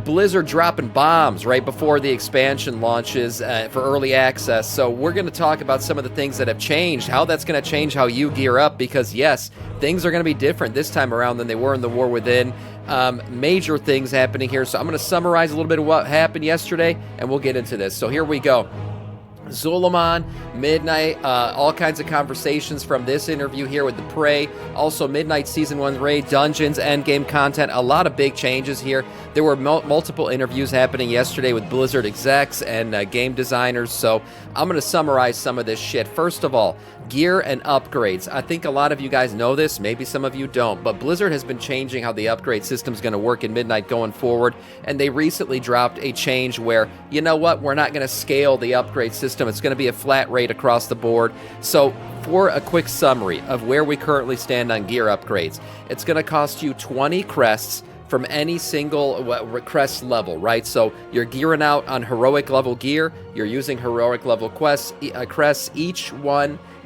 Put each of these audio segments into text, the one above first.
Blizzard dropping bombs right before the expansion launches for early access. So we're going to talk about some of the things that have changed, how that's going to change how you gear up, because yes, things are going to be different this time around than they were in the War Within. Major things happening here. So I'm going to summarize a little bit of what happened yesterday, and we'll get into this. So here we go. Zul'Aman, Midnight, all kinds of conversations from this interview here with the Prey. Also, Midnight Season 1 raid, dungeons, endgame content. A lot of big changes here. There were multiple interviews happening yesterday with Blizzard execs and game designers. So I'm going to summarize some of this shit. First of all, gear and upgrades. I think a lot of you guys know this. Maybe some of you don't. But Blizzard has been changing how the upgrade system is going to work in Midnight going forward. And they recently dropped a change where, you know what, we're not going to scale the upgrade system. It's going to be a flat rate across the board. So for a quick summary of where we currently stand on gear upgrades, it's going to cost you 20 crests from any single crest level, right? So you're gearing out on heroic level gear, you're using heroic level crests,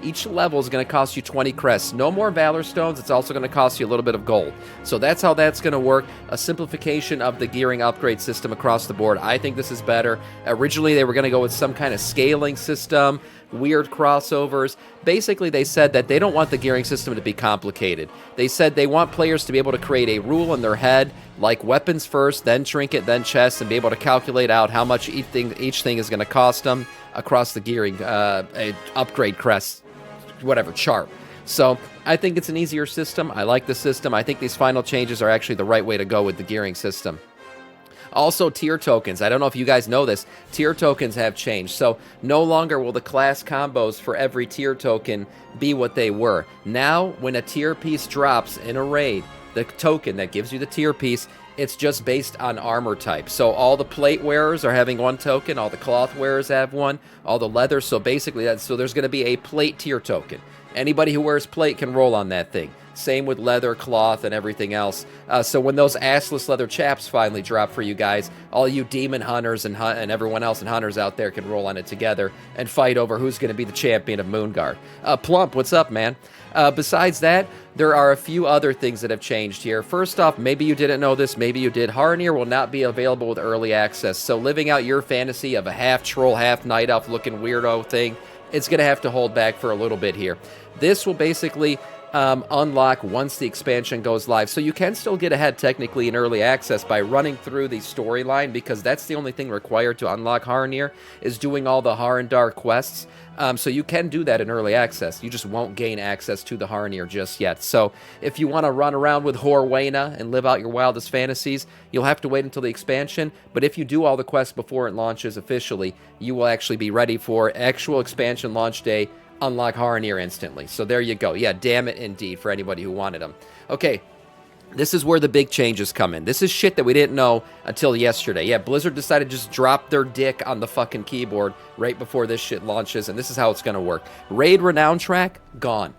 each level is going to cost you 20 crests. No more Valor Stones. It's also going to cost you a little bit of gold. So that's how that's going to work. A simplification of the gearing upgrade system across the board. I think this is better. Originally, they were going to go with some kind of scaling system, weird crossovers. Basically, they said that they don't want the gearing system to be complicated. They said they want players to be able to create a rule in their head, like weapons first, then trinket, then chest, and be able to calculate out how much each thing is going to cost them across the gearing upgrade crest, whatever, chart. So I think it's an easier system. I like the system. I think these final changes are actually the right way to go with the gearing system. Also, tier tokens. I don't know if you guys know this. Tier tokens have changed. So no longer will the class combos for every tier token be what they were. Now, when a tier piece drops in a raid, the token that gives you the tier piece, it's just based on armor type. So all the plate wearers are having one token, all the cloth wearers have one, all the leather. So basically, so there's going to be a plate tier token. Anybody who wears plate can roll on that thing. Same with leather, cloth, and everything else. So when those assless leather chaps finally drop for you guys, all you demon hunters and everyone else and hunters out there can roll on it together and fight over who's going to be the champion of Moonguard. Plump, what's up, man? Besides that, there are a few other things that have changed here. First off, maybe you didn't know this, maybe you did. Harnir will not be available with early access. So living out your fantasy of a half troll, half night elf looking weirdo thing, it's going to have to hold back for a little bit here. This will basically unlock once the expansion goes live. So you can still get ahead technically in early access by running through the storyline, because that's the only thing required to unlock Harnir is doing all the Harndar quests. So you can do that in early access. You just won't gain access to the Harnir just yet. So if you want to run around with Horwayna and live out your wildest fantasies, you'll have to wait until the expansion. But if you do all the quests before it launches officially, you will actually be ready for actual expansion launch day. Unlock Harnir instantly. So there you go. Yeah, damn it indeed for anybody who wanted them. Okay, this is where the big changes come in. This is shit that we didn't know until yesterday. Yeah, Blizzard decided to just drop their dick on the fucking keyboard right before this shit launches, and this is how it's going to work. Raid Renown track, gone.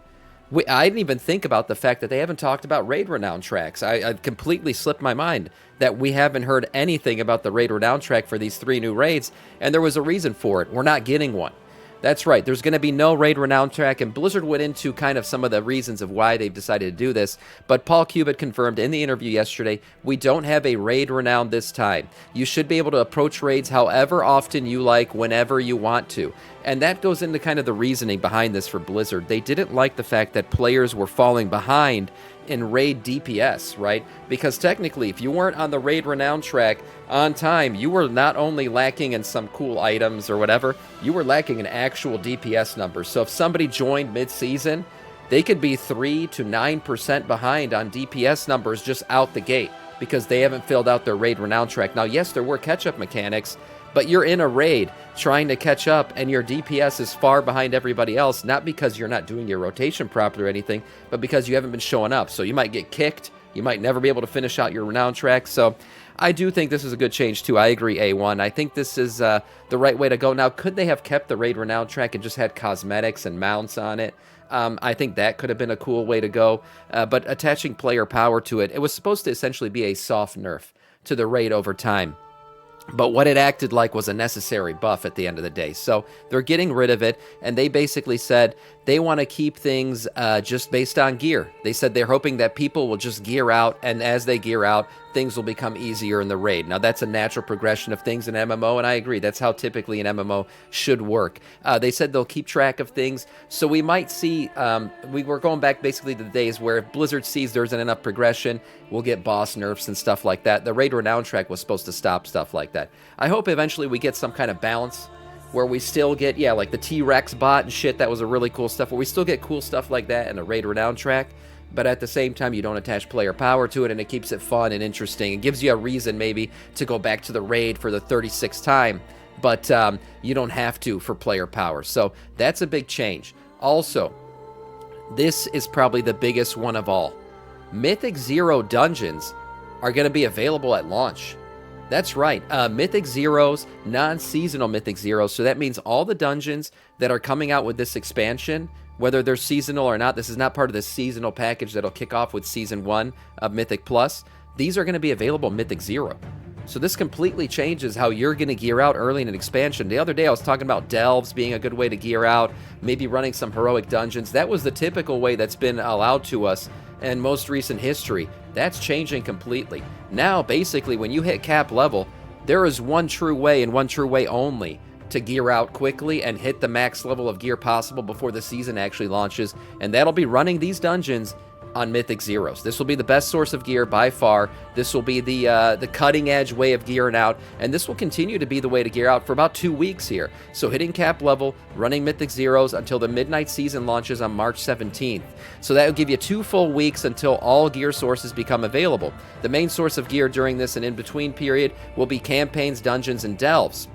I didn't even think about the fact that they haven't talked about Raid Renown tracks. I completely slipped my mind that we haven't heard anything about the Raid Renown track for these 3 new raids, and there was a reason for it. We're not getting one. That's right, there's going to be no Raid Renown track, and Blizzard went into kind of some of the reasons of why they've decided to do this, but Paul Cubitt confirmed in the interview yesterday, we don't have a Raid Renown this time. You should be able to approach raids however often you like, whenever you want to. And that goes into kind of the reasoning behind this for Blizzard. They didn't like the fact that players were falling behind in raid DPS, right? Because technically, if you weren't on the Raid Renown track on time, you were not only lacking in some cool items or whatever, you were lacking in actual DPS numbers. So if somebody joined mid-season, they could be 3 to 9% behind on DPS numbers just out the gate because they haven't filled out their Raid Renown track. Now, yes, there were catch-up mechanics, but you're in a raid trying to catch up, and your DPS is far behind everybody else, not because you're not doing your rotation properly or anything, but because you haven't been showing up. So you might get kicked. You might never be able to finish out your Renown track. So I do think this is a good change, too. I agree, A1. I think this is the right way to go. Now, could they have kept the Raid Renown track and just had cosmetics and mounts on it? I think that could have been a cool way to go. But attaching player power to it, it was supposed to essentially be a soft nerf to the raid over time. But what it acted like was a necessary buff at the end of the day. So they're getting rid of it, and they basically said they want to keep things just based on gear. They said they're hoping that people will just gear out, and as they gear out, things will become easier in the raid. Now, that's a natural progression of things in MMO, and I agree. That's how typically an MMO should work. They said they'll keep track of things, so we might see, we're going back basically to the days where if Blizzard sees there isn't enough progression, we'll get boss nerfs and stuff like that. The raid renown track was supposed to stop stuff like that. I hope eventually we get some kind of balance where we still get, like the T-Rex bot and shit, that was a really cool stuff, where we still get cool stuff like that in a raid renown track, but at the same time, you don't attach player power to it, and it keeps it fun and interesting. It gives you a reason, maybe, to go back to the raid for the 36th time, but you don't have to for player power. So that's a big change. Also, this is probably the biggest one of all. Mythic 0 dungeons are going to be available at launch. That's right. Mythic Zeros, non-seasonal Mythic Zeros. So that means all the dungeons that are coming out with this expansion, whether they're seasonal or not, this is not part of the seasonal package that'll kick off with Season 1 of Mythic Plus. These are going to be available Mythic 0. So this completely changes how you're going to gear out early in an expansion. The other day I was talking about delves being a good way to gear out, maybe running some heroic dungeons. That was the typical way that's been allowed to us in most recent history. That's changing completely. Now, basically, when you hit cap level, there is one true way and one true way only to gear out quickly and hit the max level of gear possible before the season actually launches, and that'll be running these dungeons on Mythic Zeros. This will be the best source of gear by far. This will be the cutting edge way of gearing out, and this will continue to be the way to gear out for about 2 weeks here. So hitting cap level, running Mythic Zeros until the Midnight season launches on March 17th. So that will give you 2 full weeks until all gear sources become available. The main source of gear during this and in-between period will be campaigns, dungeons, and delves.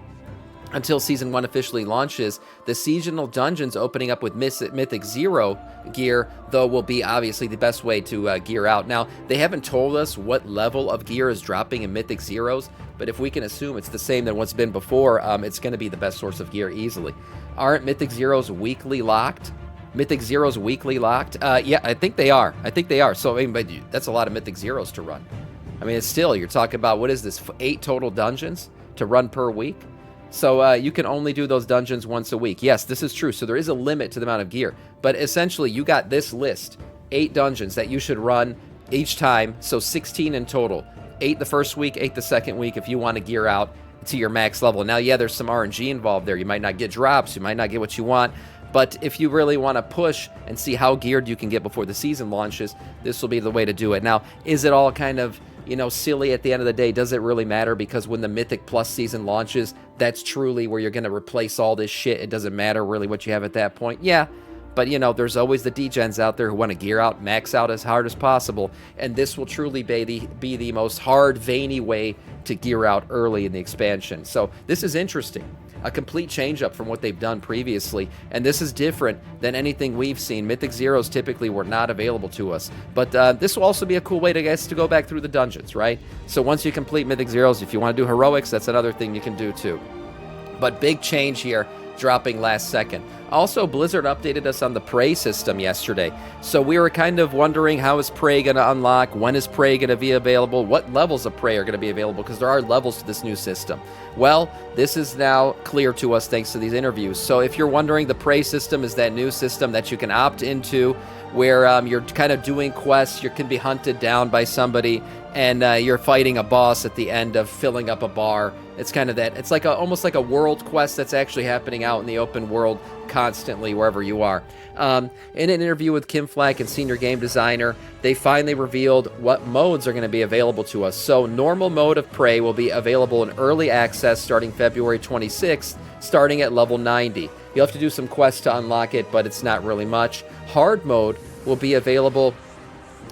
Until Season 1 officially launches, the seasonal dungeons opening up with Mythic 0 gear, though, will be obviously the best way to gear out. Now, they haven't told us what level of gear is dropping in Mythic Zeros, but if we can assume it's the same than what's been before, it's going to be the best source of gear easily. Aren't Mythic Zeros weekly locked? Mythic Zeros weekly locked? Yeah, I think they are. So, I mean, that's a lot of Mythic Zeros to run. I mean, it's still, you're talking about, what is this, 8 total dungeons to run per week? So you can only do those dungeons once a week. Yes, this is true. So there is a limit to the amount of gear. But essentially, you got this list, 8 dungeons that you should run each time. So 16 in total. 8 the first week, 8 the second week if you want to gear out to your max level. Now, yeah, there's some RNG involved there. You might not get drops. You might not get what you want. But if you really want to push and see how geared you can get before the season launches, this will be the way to do it. Now, is it all kind of, silly at the end of the day? Does it really matter? Because when the Mythic Plus season launches, that's truly where you're going to replace all this shit. It doesn't matter really what you have at that point. Yeah, but there's always the degens out there who want to gear out, max out as hard as possible, and this will truly be the most hard, veiny way to gear out early in the expansion. So this is interesting. A complete change up from what they've done previously, and this is different than anything we've seen. Mythic Zeros typically were not available to us, but this will also be a cool way to go back through the dungeons, right? So once you complete Mythic Zeros, if you want to do heroics, that's another thing you can do too. But big change here, dropping last second. Also, Blizzard updated us on the Prey system yesterday. So we were kind of wondering, how is Prey going to unlock? When is Prey going to be available? What levels of Prey are going to be available? Because there are levels to this new system. Well, this is now clear to us thanks to these interviews. So if you're wondering, the Prey system is that new system that you can opt into where you're kind of doing quests, you can be hunted down by somebody, and you're fighting a boss at the end of filling up a bar. It's kind of that. It's like almost like a world quest that's actually happening out in the open world constantly wherever you are. In an interview with Kim Flack and Senior Game Designer, they finally revealed what modes are going to be available to us. So normal mode of Prey will be available in early access starting February 26th, starting at level 90. You'll have to do some quests to unlock it, but it's not really much. Hard mode will be available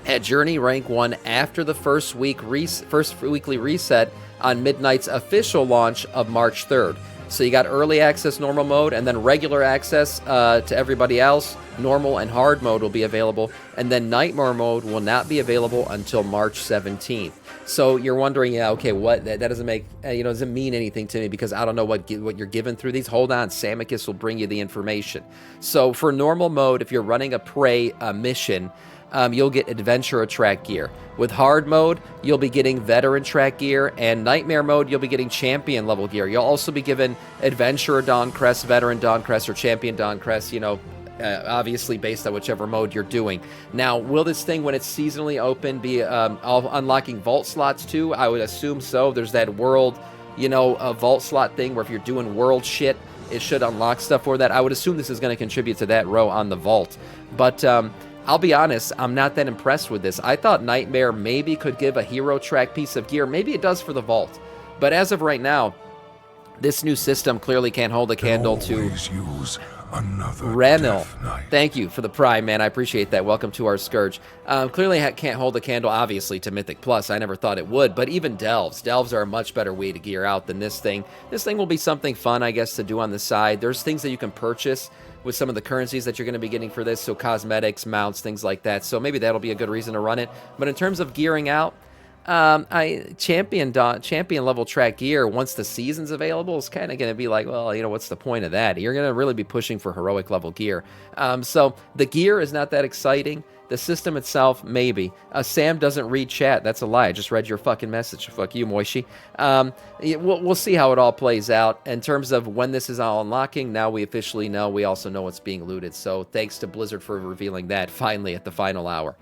at Journey Rank 1 after the first weekly reset on Midnight's official launch of March 3rd. So you got early access normal mode, and then regular access to everybody else. Normal and hard mode will be available, and then nightmare mode will not be available until March 17th. So you're wondering, yeah, okay, what that doesn't make doesn't mean anything to me because I don't know what you're given through these. Hold on, Samiccus will bring you the information. So for normal mode, if you're running a Prey mission, you'll get Adventurer track gear. With hard mode, you'll be getting Veteran track gear, and Nightmare mode, you'll be getting Champion level gear. You'll also be given Adventurer Dawn Crest, Veteran Dawn Crest, or Champion Dawn Crest, obviously based on whichever mode you're doing. Now, will this thing, when it's seasonally open, be unlocking vault slots too? I would assume so. There's that world, a vault slot thing where if you're doing world shit, it should unlock stuff for that. I would assume this is going to contribute to that row on the vault. But I'll be honest, I'm not that impressed with this. I thought Nightmare maybe could give a hero track piece of gear. Maybe it does for the vault. But as of right now, this new system clearly can't hold a candle to renown. Thank you for the prime, man. I appreciate that. Welcome to our Scourge. Clearly can't hold a candle, obviously, to Mythic Plus. I never thought it would, but even Delves. Delves are a much better way to gear out than this thing. This thing will be something fun, I guess, to do on the side. There's things that you can purchase with some of the currencies that you're going to be getting for this, so cosmetics, mounts, things like that. So maybe that'll be a good reason to run it. But in terms of gearing out, champion level track gear, once the season's available, is kind of going to be like, well, what's the point of that? You're going to really be pushing for heroic level gear. So the gear is not that exciting. The system itself, maybe. Sam doesn't read chat. That's a lie. I just read your fucking message. Fuck you, Moishi. We'll see how it all plays out. In terms of when this is all unlocking, now we officially know. We also know what's being looted. So thanks to Blizzard for revealing that finally at the final hour.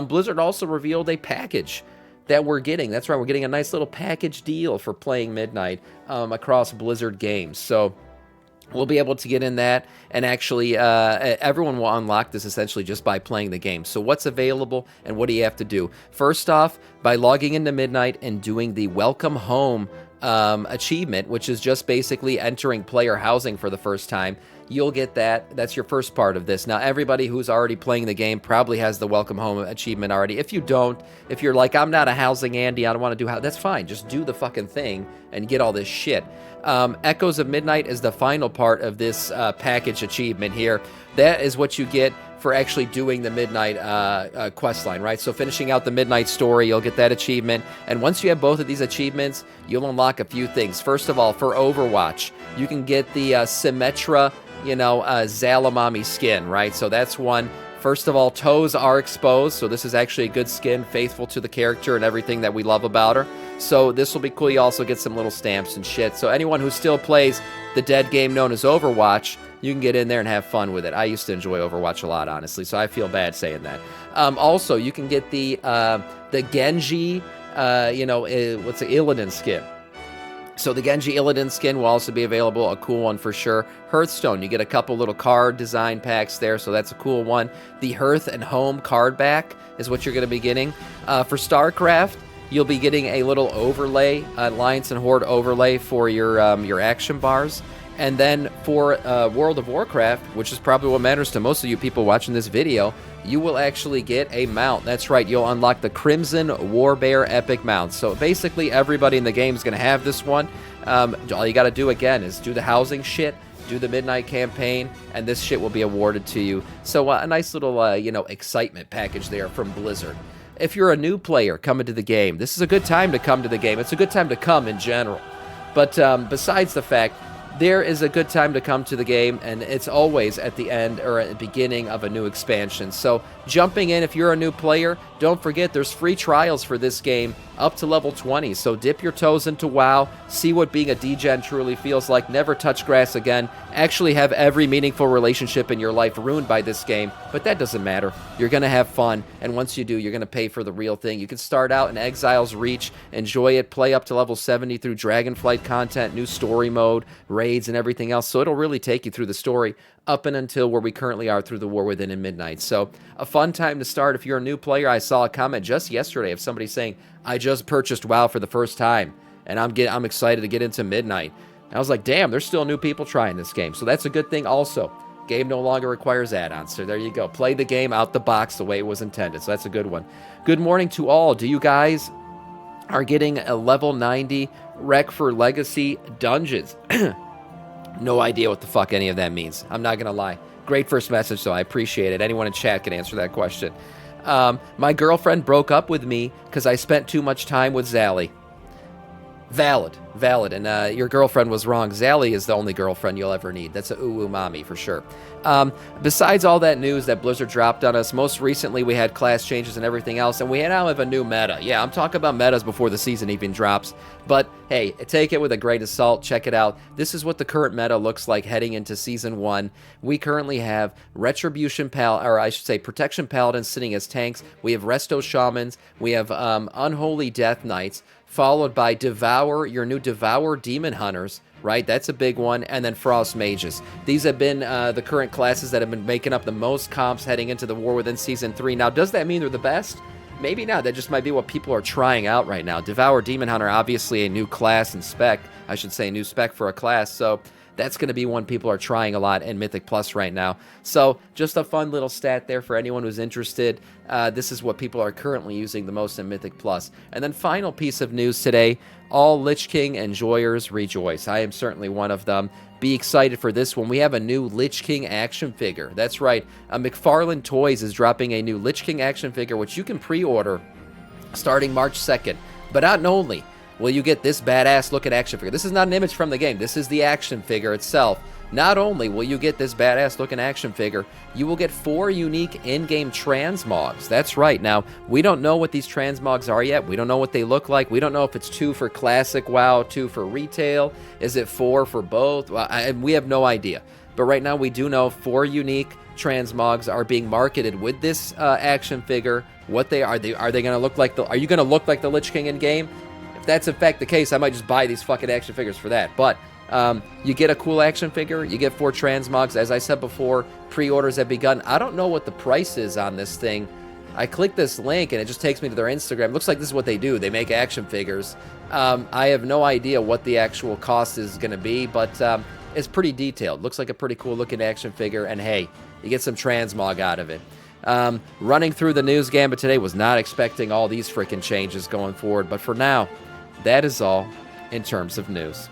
Blizzard also revealed a package that we're getting. That's right, we're getting a nice little package deal for playing Midnight across Blizzard games. So we'll be able to get in that, and actually everyone will unlock this essentially just by playing the game. So what's available and what do you have to do? First off, by logging into Midnight and doing the Welcome Home achievement, which is just basically entering player housing for the first time, you'll get that. That's your first part of this. Now, everybody who's already playing the game probably has the Welcome Home achievement already. If you don't, if you're like, I'm not a housing Andy, I don't want to do housing, that's fine. Just do the fucking thing and get all this shit. Echoes of Midnight is the final part of this package achievement here. That is what you get for actually doing the Midnight quest line, right? So finishing out the Midnight story, you'll get that achievement. And once you have both of these achievements, you'll unlock a few things. First of all, for Overwatch, you can get the Symmetra, Zalamami skin, right? So that's one. First of all, toes are exposed, so this is actually a good skin, faithful to the character and everything that we love about her. So this will be cool. You also get some little stamps and shit. So anyone who still plays the dead game known as Overwatch, you can get in there and have fun with it. I used to enjoy Overwatch a lot, honestly, so I feel bad saying that. Also, you can get the Genji, what's the Illidan skin. So the Genji Illidan skin will also be available, a cool one for sure. Hearthstone, you get a couple little card design packs there, so that's a cool one. The Hearth and Home card back is what you're going to be getting. For StarCraft, you'll be getting a little overlay, Alliance and Horde overlay for your action bars. And then for World of Warcraft, which is probably what matters to most of you people watching this video, you will actually get a mount. That's right, you'll unlock the Crimson Warbear Epic Mount. So basically everybody in the game is going to have this one. All you got to do again is do the housing shit, do the Midnight campaign, and this shit will be awarded to you. So a nice little, excitement package there from Blizzard. If you're a new player coming to the game, this is a good time to come to the game. It's a good time to come in general. But besides the fact, there is a good time to come to the game, and it's always at the end or at the beginning of a new expansion. So jumping in, if you're a new player, don't forget there's free trials for this game up to level 20. So dip your toes into WoW, see what being a degen truly feels like, never touch grass again, actually have every meaningful relationship in your life ruined by this game, but that doesn't matter. You're going to have fun, and once you do, you're going to pay for the real thing. You can start out in Exile's Reach, enjoy it, play up to level 70 through Dragonflight content, new story mode, raids, and everything else. So it'll really take you through the story up and until where we currently are through the War Within and Midnight. So a fun time to start. If you're a new player, I saw a comment just yesterday of somebody saying, I just purchased WoW for the first time, and I'm excited to get into Midnight. And I was like, damn, there's still new people trying this game. So that's a good thing also. Game no longer requires add-ons, so there you go. Play the game out the box the way it was intended, so that's a good one. Good morning to all. Do you guys are getting a level 90 Rec for Legacy Dungeons? No idea what the fuck any of that means. I'm not going to lie. Great first message, so I appreciate it. Anyone in chat can answer that question. My girlfriend broke up with me because I spent too much time with Zally. Valid. And your girlfriend was wrong. Zally is the only girlfriend you'll ever need. That's a ooh mommy for sure. Besides all that news that Blizzard dropped on us, most recently we had class changes and everything else, and we now have a new meta. Yeah, I'm talking about metas before the season even drops. But hey, take it with a grain of salt. Check it out. This is what the current meta looks like heading into Season 1. We currently have Retribution or I should say Protection Paladins sitting as tanks. We have Resto Shamans. We have Unholy Death Knights, followed by your new Devour Demon Hunters, right? That's a big one. And then Frost Mages. These have been the current classes that have been making up the most comps heading into the war within Season 3. Now, does that mean they're the best? Maybe not. That just might be what people are trying out right now. Devour Demon Hunter, obviously a new class and spec. I should say new spec for a class. So that's going to be one people are trying a lot in Mythic Plus right now. So just a fun little stat there for anyone who's interested. This is what people are currently using the most in Mythic Plus. And then final piece of news today, all Lich King enjoyers rejoice. I am certainly one of them. Be excited for this one. We have a new Lich King action figure. That's right. McFarlane Toys is dropping a new Lich King action figure, which you can pre-order starting March 2nd. But not only will you get this badass looking action figure. This is not an image from the game. This is the action figure itself. Not only will you get this badass looking action figure, you will get 4 unique in-game transmogs. That's right. Now, we don't know what these transmogs are yet. We don't know what they look like. We don't know if it's 2 for classic WoW, 2 for retail. Is it 4 for both? We have no idea. But right now we do know 4 unique transmogs are being marketed with this action figure. What they are they going to look like are you going to look like the Lich King in game? If that's in fact the case, I might just buy these fucking action figures for that. But you get a cool action figure. You get 4 transmogs. As I said before, pre-orders have begun. I don't know what the price is on this thing. I click this link and it just takes me to their Instagram. Looks like this is what they do. They make action figures. I have no idea what the actual cost is going to be, but it's pretty detailed. Looks like a pretty cool looking action figure. And hey, you get some transmog out of it. Running through the news gambit today, was not expecting all these freaking changes going forward. But for now, that is all in terms of news.